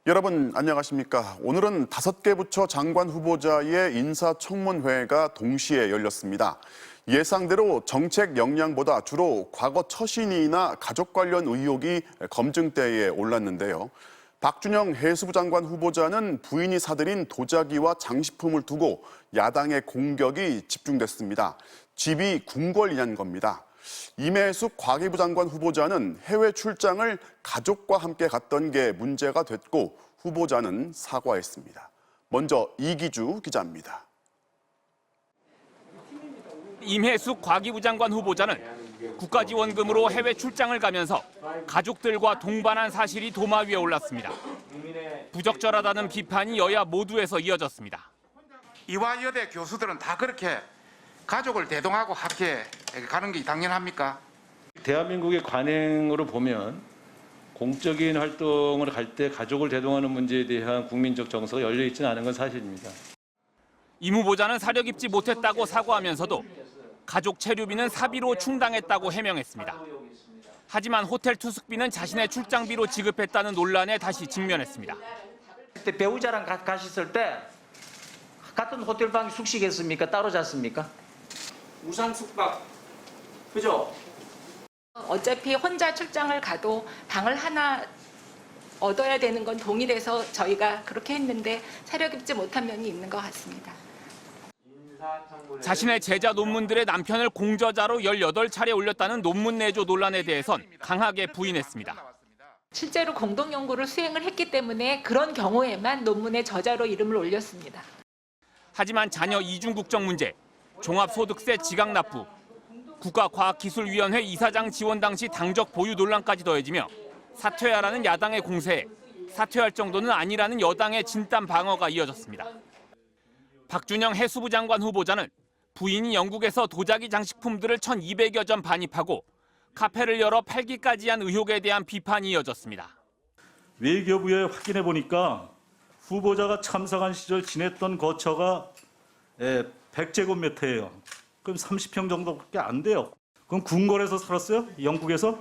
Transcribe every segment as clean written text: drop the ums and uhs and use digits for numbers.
여러분 안녕하십니까? 오늘은 5개 부처 장관 후보자의 인사청문회가 동시에 열렸습니다. 예상대로 정책 역량보다 주로 과거 처신이나 가족 관련 의혹이 검증대에 올랐는데요. 박준영 해수부 장관 후보자는 부인이 사들인 도자기와 장식품을 두고 야당의 공격이 집중됐습니다. 집이 궁궐이냐는 겁니다. 임혜숙 과기부 장관 후보자는 해외 출장을 가족과 함께 갔던 게 문제가 됐고 후보자는 사과했습니다. 먼저 이기주 기자입니다. 임혜숙 과기부 장관 후보자는 국가지원금으로 해외 출장을 가면서 가족들과 동반한 사실이 도마 위에 올랐습니다. 부적절하다는 비판이 여야 모두에서 이어졌습니다. 이화여대 교수들은 다 그렇게 가족을 대동하고 학교에 가는 게 당연합니까? 대한민국의 관행으로 보면 공적인 활동을 갈 때 가족을 대동하는 문제에 대한 국민적 정서가 열려 있지는 않은 건 사실입니다. 임 후보자는 사려 깊지 못했다고 사과하면서도 가족 체류비는 사비로 충당했다고 해명했습니다. 하지만 호텔 투숙비는 자신의 출장비로 지급했다는 논란에 다시 직면했습니다. 그때 배우자랑 가셨을 때 같은 호텔방 숙식했습니까? 따로 잤습니까? 무상 숙박, 그죠? 어차피 혼자 출장을 가도 방을 하나 얻어야 되는 건 동일해서 저희가 그렇게 했는데 사려 깊지 못한 면이 있는 것 같습니다. 자신의 제자 논문들의 남편을 공저자로 18차례 올렸다는 논문 내조 논란에 대해선 강하게 부인했습니다. 실제로 공동연구를 수행을 했기 때문에 그런 경우에만 논문의 저자로 이름을 올렸습니다. 하지만 자녀 이중 국적 문제, 종합소득세 지각납부, 국가과학기술위원회 이사장 지원 당시 당적 보유 논란까지 더해지며 사퇴하라는 야당의 공세에 사퇴할 정도는 아니라는 여당의 진땀 방어가 이어졌습니다. 박준영 해수부 장관 후보자는 부인이 영국에서 도자기 장식품들을 1,200여 점 반입하고 카페를 열어 팔기까지 한 의혹에 대한 비판이 이어졌습니다. 외교부에 확인해 보니까 후보자가 참석한 시절 지냈던 거처가 100제곱미터예요. 그럼 30평 정도밖에 안 돼요. 그럼 궁궐에서 살았어요? 영국에서?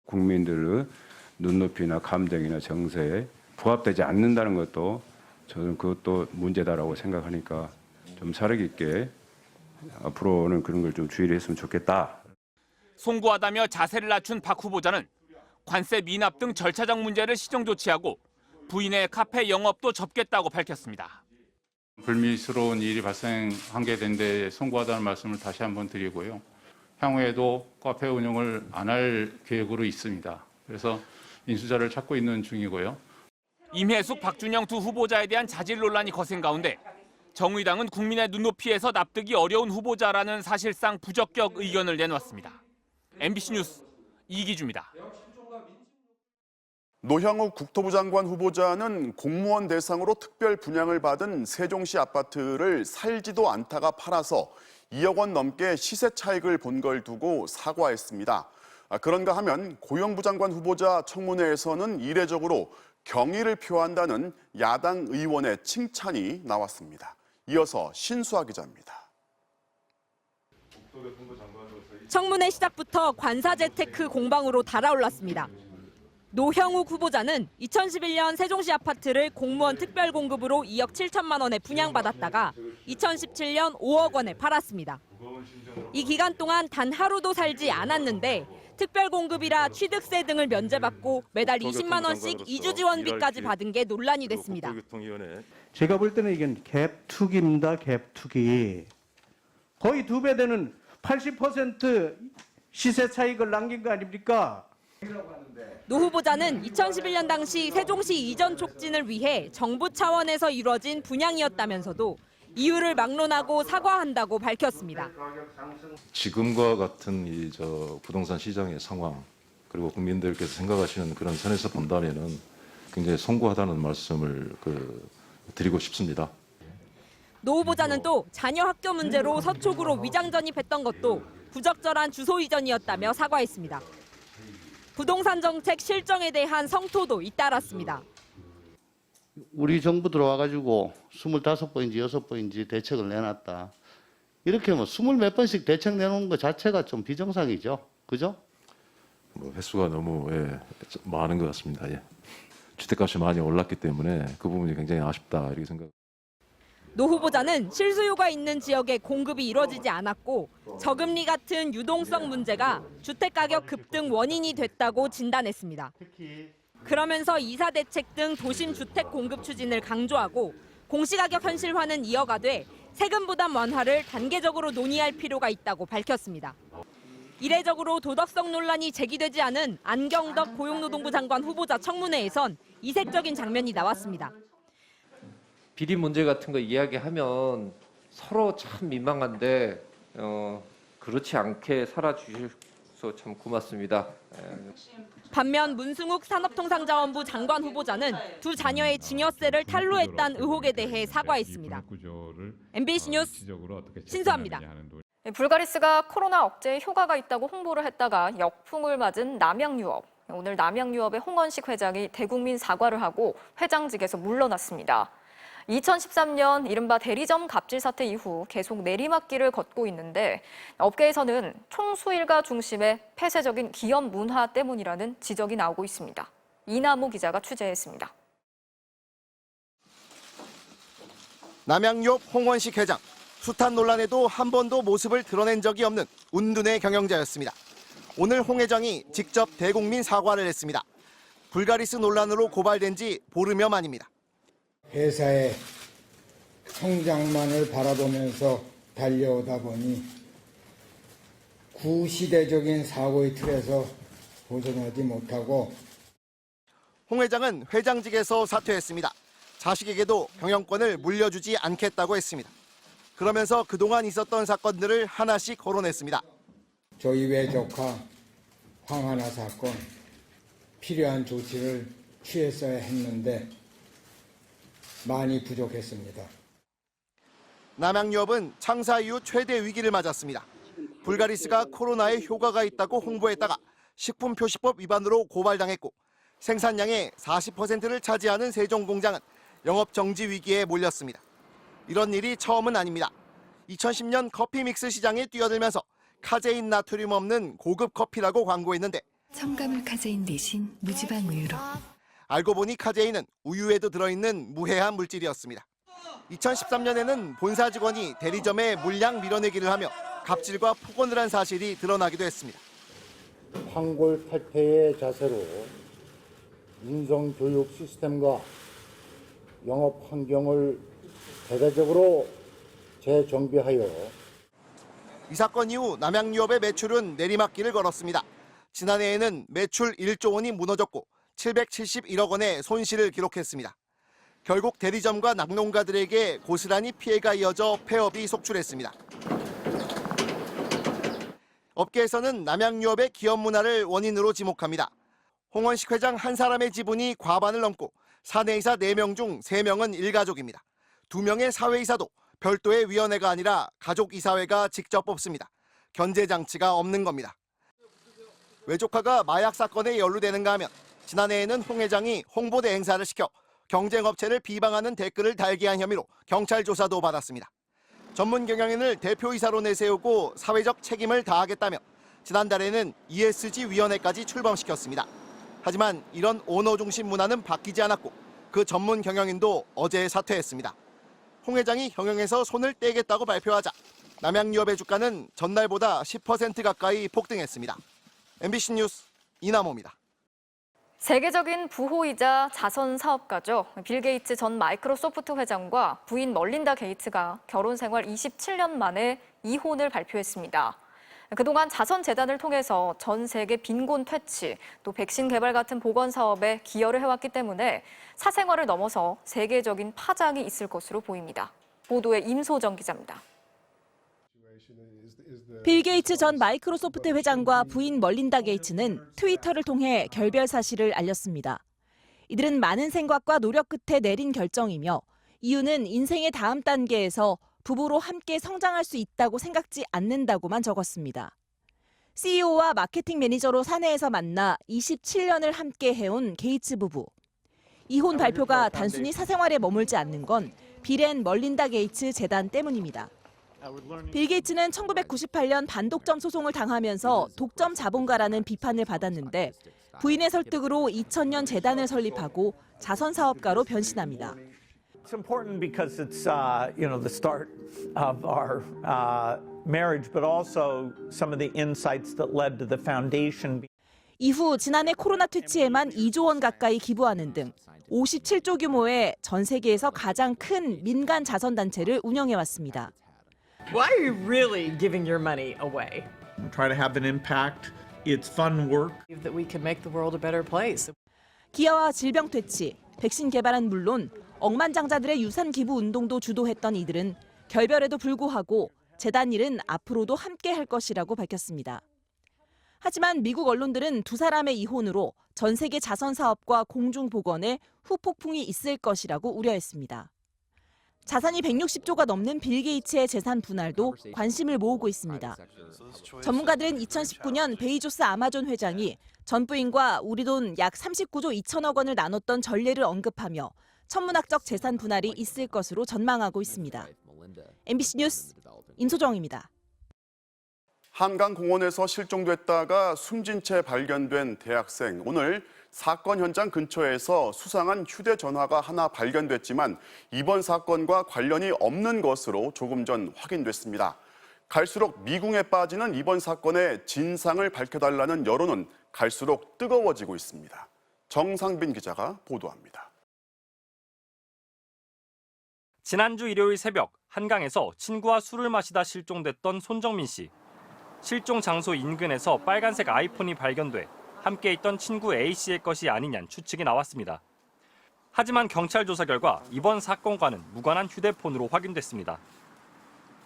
국민들의 눈높이나 감정이나 정서에 부합되지 않는다는 것도 저는 그것도 문제다라고 생각하니까 좀 사려 깊게 앞으로는 그런 걸 좀 주의를 했으면 좋겠다. 송구하다며 자세를 낮춘 박 후보자는 관세 미납 등 절차적 문제를 시정 조치하고 부인의 카페 영업도 접겠다고 밝혔습니다. 불미스러운 일이 발생한 게 된 데 송구하다는 말씀을 다시 한번 드리고요. 향후에도 카페 운영을 안 할 계획으로 있습니다. 그래서 인수자를 찾고 있는 중이고요. 임혜숙, 박준영 두 후보자에 대한 자질 논란이 거센 가운데 정의당은 국민의 눈높이에서 납득이 어려운 후보자라는 사실상 부적격 의견을 내놓았습니다. MBC 뉴스 이기주입니다. 노형욱 국토부 장관 후보자는 공무원 대상으로 특별 분양을 받은 세종시 아파트를 살지도 않다가 팔아서 2억 원 넘게 시세 차익을 본 걸 두고 사과했습니다. 그런가 하면 고용부 장관 후보자 청문회에서는 이례적으로 경의를 표한다는 야당 의원의 칭찬이 나왔습니다. 이어서 신수아 기자입니다. 청문회 시작부터 관사재테크 공방으로 달아올랐습니다. 노형욱 후보자는 2011년 세종시 아파트를 공무원 특별공급으로 2억 7천만 원에 분양받았다가 2017년 5억 원에 팔았습니다. 이 기간 동안 단 하루도 살지 않았는데 특별공급이라 취득세 등을 면제받고 매달 20만 원씩 이주 지원비까지 받은 게 논란이 됐습니다. 제가 볼 때는 이건 갭투기입니다. 갭투기. 거의 2배 되는 80% 시세 차익을 남긴 거 아닙니까? 노 후보자는 2011년 당시 세종시 이전 촉진을 위해 정부 차원에서 이루어진 분양이었다면서도 이유를 막론하고 사과한다고 밝혔습니다. 지금과 같은 부동산 시장의 상황 그리고 국민들께서 생각하시는 그런 선에서 본다면은 굉장히 송구하다는 말씀을 드리고 싶습니다. 노 후보자는 또 자녀 학교 문제로 서초구로 위장 전입했던 것도 부적절한 주소 이전이었다며 사과했습니다. 부동산 정책 실정에 대한 성토도 잇따랐습니다. 우리 정부 들어와가지고 25번인지 6번인지 대책을 내놨다. 이렇게 20몇 번씩 대책 내놓는 것 자체가 좀 비정상이죠. 그죠? 횟수가 너무 많은 것 같습니다. 주택값이 많이 올랐기 때문에 그 부분이 굉장히 아쉽다 이렇게 생각합니다. 노 후보자는 실수요가 있는 지역에 공급이 이루어지지 않았고 저금리 같은 유동성 문제가 주택가격 급등 원인이 됐다고 진단했습니다. 그러면서 이사 대책 등 도심 주택 공급 추진을 강조하고 공시가격 현실화는 이어가되 세금 부담 완화를 단계적으로 논의할 필요가 있다고 밝혔습니다. 이례적으로 도덕성 논란이 제기되지 않은 안경덕 고용노동부 장관 후보자 청문회에선 이색적인 장면이 나왔습니다. 비리 문제 같은 거 이야기하면 서로 참 민망한데 그렇지 않게 살아주셔서 참 고맙습니다. 반면 문승욱 산업통상자원부 장관 후보자는 두 자녀의 증여세를 탈루했다는 의혹에 대해 사과했습니다. MBC 뉴스 신수아입니다. 불가리스가 코로나 억제에 효과가 있다고 홍보를 했다가 역풍을 맞은 남양유업. 오늘 남양유업의 홍원식 회장이 대국민 사과를 하고 회장직에서 물러났습니다. 2013년 이른바 대리점 갑질 사태 이후 계속 내리막길을 걷고 있는데 업계에서는 총수일가 중심의 폐쇄적인 기업 문화 때문이라는 지적이 나오고 있습니다. 이남호 기자가 취재했습니다. 남양유업 홍원식 회장, 숱한 논란에도 한 번도 모습을 드러낸 적이 없는 운둔의 경영자였습니다. 오늘 홍 회장이 직접 대국민 사과를 했습니다. 불가리스 논란으로 고발된 지 보름여 만입니다. 회사의 성장만을 바라보면서 달려오다 보니 구시대적인 사고의 틀에서 벗어나지 못하고 홍 회장은 회장직에서 사퇴했습니다. 자식에게도 경영권을 물려주지 않겠다고 했습니다. 그러면서 그동안 있었던 사건들을 하나씩 거론했습니다. 저희 외조카 황하나 사건 필요한 조치를 취했어야 했는데 많이 부족했습니다. 남양유업은 창사 이후 최대 위기를 맞았습니다. 불가리스가 코로나에 효과가 있다고 홍보했다가 식품표시법 위반으로 고발당했고 생산량의 40%를 차지하는 세종공장은 영업정지 위기에 몰렸습니다. 이런 일이 처음은 아닙니다. 2010년 커피 믹스 시장에 뛰어들면서 카제인 나트륨 없는 고급 커피라고 광고했는데 첨가물 카제인 대신 무지방 우유로. 알고 보니 카제인은 우유에도 들어있는 무해한 물질이었습니다. 2013년에는 본사 직원이 대리점에 물량 밀어내기를 하며 갑질과 폭언을 한 사실이 드러나기도 했습니다. 황골탈퇴의 자세로 인성교육 시스템과 영업 환경을 대대적으로 재정비하여 이 사건 이후 남양유업의 매출은 내리막길을 걸었습니다. 지난해에는 매출 1조 원이 무너졌고 771억 원의 손실을 기록했습니다. 결국 대리점과 낙농가들에게 고스란히 피해가 이어져 폐업이 속출했습니다. 업계에서는 남양유업의 기업 문화를 원인으로 지목합니다. 홍원식 회장 한 사람의 지분이 과반을 넘고 사내이사 4명 중 3명은 일가족입니다. 2명의 사회이사도 별도의 위원회가 아니라 가족이사회가 직접 뽑습니다. 견제장치가 없는 겁니다. 외조카가 마약 사건에 연루되는가 하면 지난해에는 홍 회장이 홍보대 행사를 시켜 경쟁업체를 비방하는 댓글을 달게 한 혐의로 경찰 조사도 받았습니다. 전문 경영인을 대표이사로 내세우고 사회적 책임을 다하겠다며 지난달에는 ESG 위원회까지 출범시켰습니다. 하지만 이런 오너 중심 문화는 바뀌지 않았고 그 전문 경영인도 어제 사퇴했습니다. 홍 회장이 경영에서 손을 떼겠다고 발표하자 남양유업의 주가는 전날보다 10% 가까이 폭등했습니다. MBC 뉴스 이남호입니다. 세계적인 부호이자 자선 사업가죠. 빌 게이츠 전 마이크로소프트 회장과 부인 멀린다 게이츠가 결혼 생활 27년 만에 이혼을 발표했습니다. 그동안 자선재단을 통해서 전 세계 빈곤 퇴치, 또 백신 개발 같은 보건 사업에 기여를 해왔기 때문에 사생활을 넘어서 세계적인 파장이 있을 것으로 보입니다. 보도에 임소정 기자입니다. 빌 게이츠 전 마이크로소프트 회장과 부인 멀린다 게이츠는 트위터를 통해 결별 사실을 알렸습니다. 이들은 많은 생각과 노력 끝에 내린 결정이며 이유는 인생의 다음 단계에서 부부로 함께 성장할 수 있다고 생각지 않는다고만 적었습니다. CEO와 마케팅 매니저로 사내에서 만나 27년을 함께 해온 게이츠 부부. 이혼 발표가 단순히 사생활에 머물지 않는 건 빌 앤 멀린다 게이츠 재단 때문입니다. 빌 게이츠는 1998년 반독점 소송을 당하면서 독점 자본가라는 비판을 받았는데 부인의 설득으로 2000년 재단을 설립하고 자선 사업가로 변신합니다. It's important because it's the start of our marriage, but also some of the insights that led to the foundation. 이후 지난해 코로나 퇴치에만 2조 원 가까이 기부하는 등 57조 규모의 전 세계에서 가장 큰 민간 자선 단체를 운영해 왔습니다. Why are you really giving your money away? Try to have an impact. It's fun work. That we can make the world a better place. 기아와 질병 퇴치, 백신 개발은 물론 억만장자들의 유산 기부 운동도 주도했던 이들은 결별에도 불구하고 재단 일은 앞으로도 함께 할 것이라고 밝혔습니다. 하지만 미국 언론들은 두 사람의 이혼으로 전 세계 자선 사업과 공중 보건에 후폭풍이 있을 것이라고 우려했습니다. 자산이 160조가 넘는 빌 게이츠의 재산 분할도 관심을 모으고 있습니다. 전문가들은 2019년 베이조스 아마존 회장이 전 부인과 우리 돈 약 39조 2천억 원을 나눴던 전례를 언급하며 천문학적 재산 분할이 있을 것으로 전망하고 있습니다. MBC 뉴스 임소정입니다. 한강공원에서 실종됐다가 숨진 채 발견된 대학생. 오늘 사건 현장 근처에서 수상한 휴대전화가 하나 발견됐지만 이번 사건과 관련이 없는 것으로 조금 전 확인됐습니다. 갈수록 미궁에 빠지는 이번 사건의 진상을 밝혀달라는 여론은 갈수록 뜨거워지고 있습니다. 정상빈 기자가 보도합니다. 지난주 일요일 새벽 한강에서 친구와 술을 마시다 실종됐던 손정민 씨. 실종 장소 인근에서 빨간색 아이폰이 발견돼 함께 있던 친구 A씨의 것이 아니냐는 추측이 나왔습니다. 하지만 경찰 조사 결과 이번 사건과는 무관한 휴대폰으로 확인됐습니다.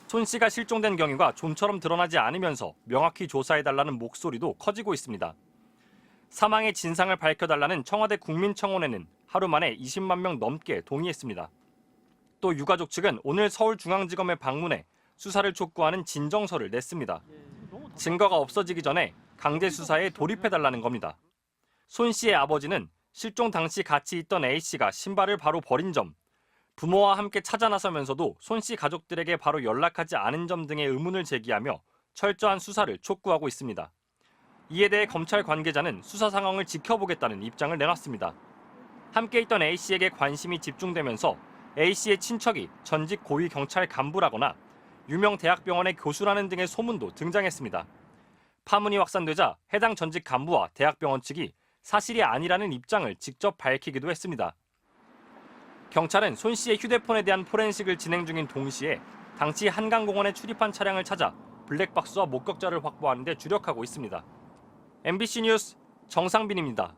손 씨가 실종된 경위가 좀처럼 드러나지 않으면서 명확히 조사해달라는 목소리도 커지고 있습니다. 사망의 진상을 밝혀달라는 청와대 국민청원에는 하루 만에 20만 명 넘게 동의했습니다. 또 유가족 측은 오늘 서울중앙지검에 방문해 수사를 촉구하는 진정서를 냈습니다. 증거가 없어지기 전에 강제 수사에 돌입해달라는 겁니다. 손 씨의 아버지는 실종 당시 같이 있던 A씨가 신발을 바로 버린 점, 부모와 함께 찾아 나서면서도 손 씨 가족들에게 바로 연락하지 않은 점 등의 의문을 제기하며 철저한 수사를 촉구하고 있습니다. 이에 대해 검찰 관계자는 수사 상황을 지켜보겠다는 입장을 내놨습니다. 함께 있던 A씨에게 관심이 집중되면서 A씨의 친척이 전직 고위 경찰 간부라거나 유명 대학병원의 교수라는 등의 소문도 등장했습니다. 파문이 확산되자 해당 전직 간부와 대학병원 측이 사실이 아니라는 입장을 직접 밝히기도 했습니다. 경찰은 손 씨의 휴대폰에 대한 포렌식을 진행 중인 동시에 당시 한강공원에 출입한 차량을 찾아 블랙박스와 목격자를 확보하는 데 주력하고 있습니다. MBC 뉴스 정상빈입니다.